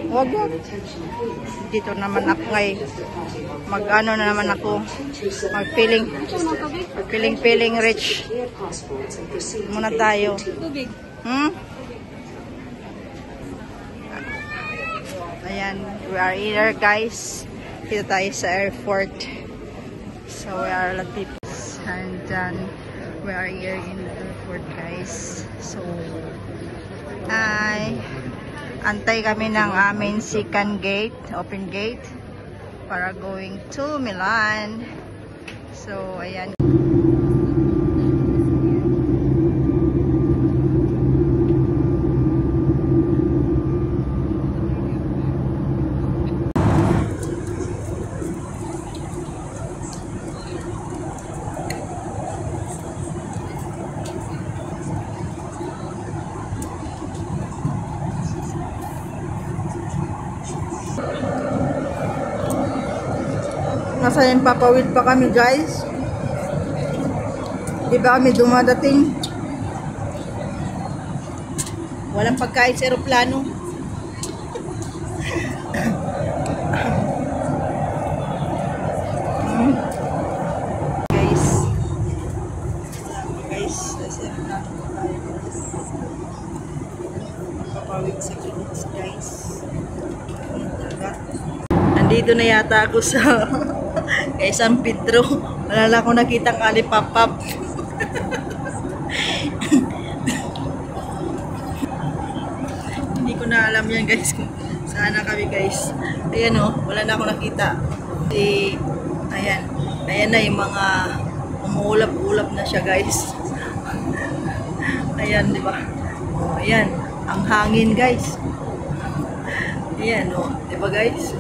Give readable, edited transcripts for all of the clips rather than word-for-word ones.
Wag mo. Dito naman ako ngay. Mag-ano na naman ako. Mag-feeling rich. Muna tayo. Ayan, we are here guys. Dito tayo sa airport. So we are a lot of people. And then we are here in the airport guys. So antay kami ng aming second gate, open gate, para going to Milan. So, ayan. Nasa yan, papawid pa kami guys. Di ba kami dumadating? Walang pagkain sa aeroplano. Guys, nasa aeroplano tayo guys. Papawid sa kids guys. Nandito na yata ako sa kay San Pedro. Wala lang akong nakitang alipapap. Hindi ko na alam yan guys kung saan na kami guys. Ayan o, wala na akong nakita. Ayan na yung mga umuulap-ulap na siya guys. Ayan, di ba? Ayan, ang hangin guys. Ayan o, di ba guys?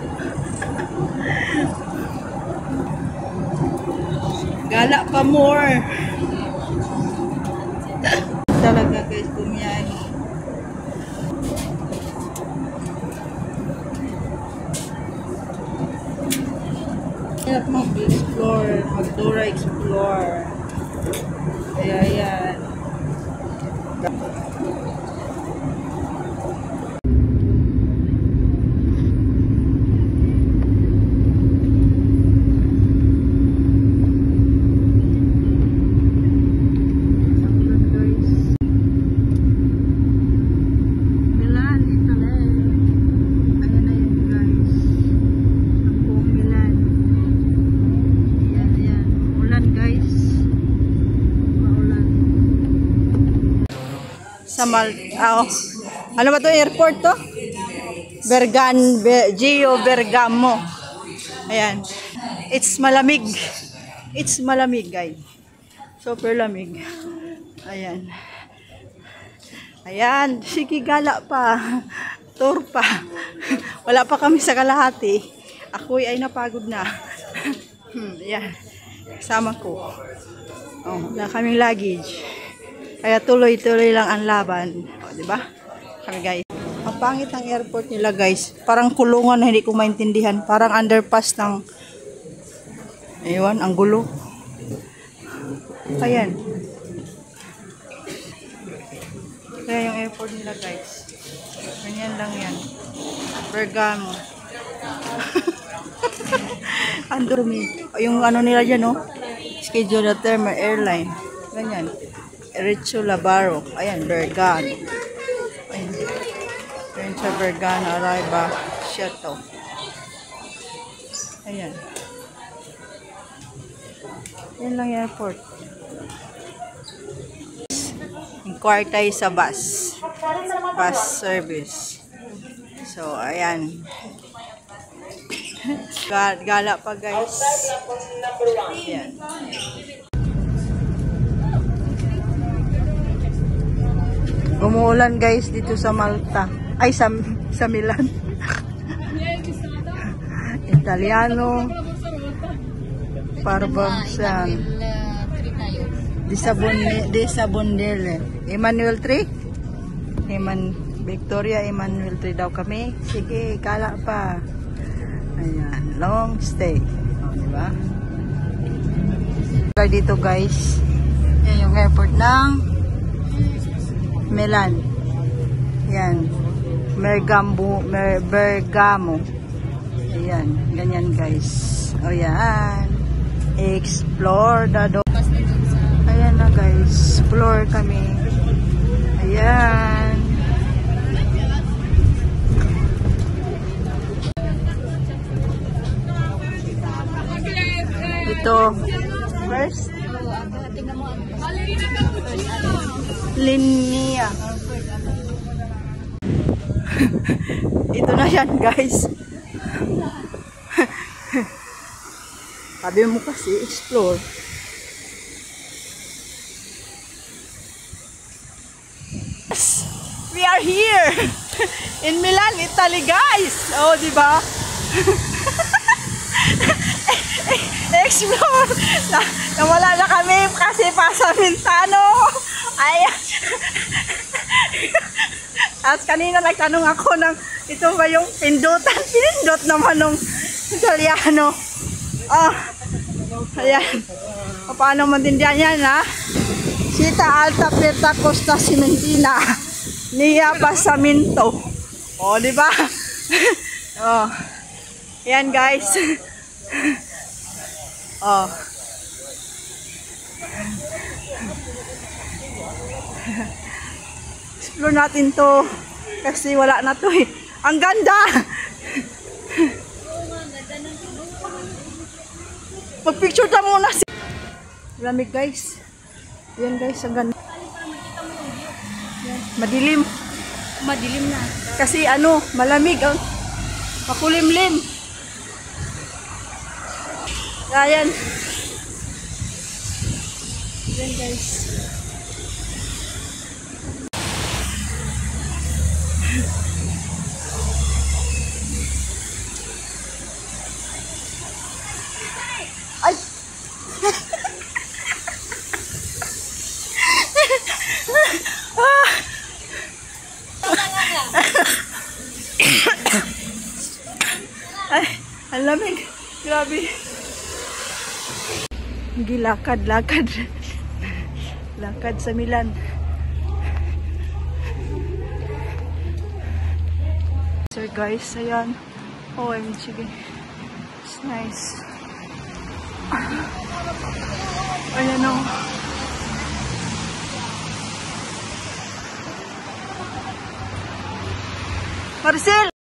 Gala pa more. Talaga guys, bumiyahe. Hirap mag-explore, mag-Dora explore. Kaya yan. Sa ano ba to airport to? Gio Bergamo. Ayan. It's malamig. It's malamig guys. Super lamig. Ayan. Ayan. Sige, gala pa. Tour pa. Wala pa kami sa kalahati. Ako ay napagod na. Ayan. Kasama ko. Oh, wala kaming luggage. Kaya tuloy-tuloy lang ang laban. O, diba? Kami guys. Ang pangit ng airport nila guys. Parang kulungan na hindi ko maintindihan. Parang underpass ng... Ewan, ang gulo. Ayan. Kaya yung airport nila guys. Ganyan lang yan. Bergamo. Andurmi. Yung ano nila dyan, no? Schedule na term airline. Ganyan. Richo Labaro. Ayan, Bergamo. Ayan. Ayan sa Bergamo, Arriba, Shuttle. Ayan. Yan lang yung airport. Inquire tayo sa bus. Bus service. So, ayan. Gala pa guys. Ayan. Umuulan guys dito sa Malta. Ay, sa Milan. Italiano. Parbansan. Di Sabondele. Emmanuel 3? Victoria Emmanuel 3 daw kami. Sige, kala pa. Ayan, long stay. Diba? Dito guys. Yan yung airport ng Milan. Yan. Bergamo. Ayan, ganyan guys. O yan. Explore the door. Ayan na guys. Explore kami. Ayan. Ito. First. Linya. Ito na yan guys. Sabi mo kasi explore. Yes, we are here in Milan, Italy guys. Oh, di ba? Explore. Nawala na kami kasi Pasamintano. Ayan. At kanina nagtanong ako ng ito ba yung pindutan? Pinindot naman ng Italiano. Oh, ayan. Paano maintindihan yan, ha? Sita Alta Perta Costa Cimentina. Nia Pasamento. Oh, di ba? Oh. Ayan, guys. Oh. Explore natin to kasi wala na to eh. Ang ganda! Pag-picture ta muna si lamig guys. Yan guys, ang ganda. Madilim. Madilim na. Kasi ano, malamig ang makulimlim. Ayan. Yan guys. Ay! Ay, ang lamig. Grabe. Gilakad-lakad. Lakad sa Milan. So guys, ayan. OMG. It's nice. Ayan o. Marcel!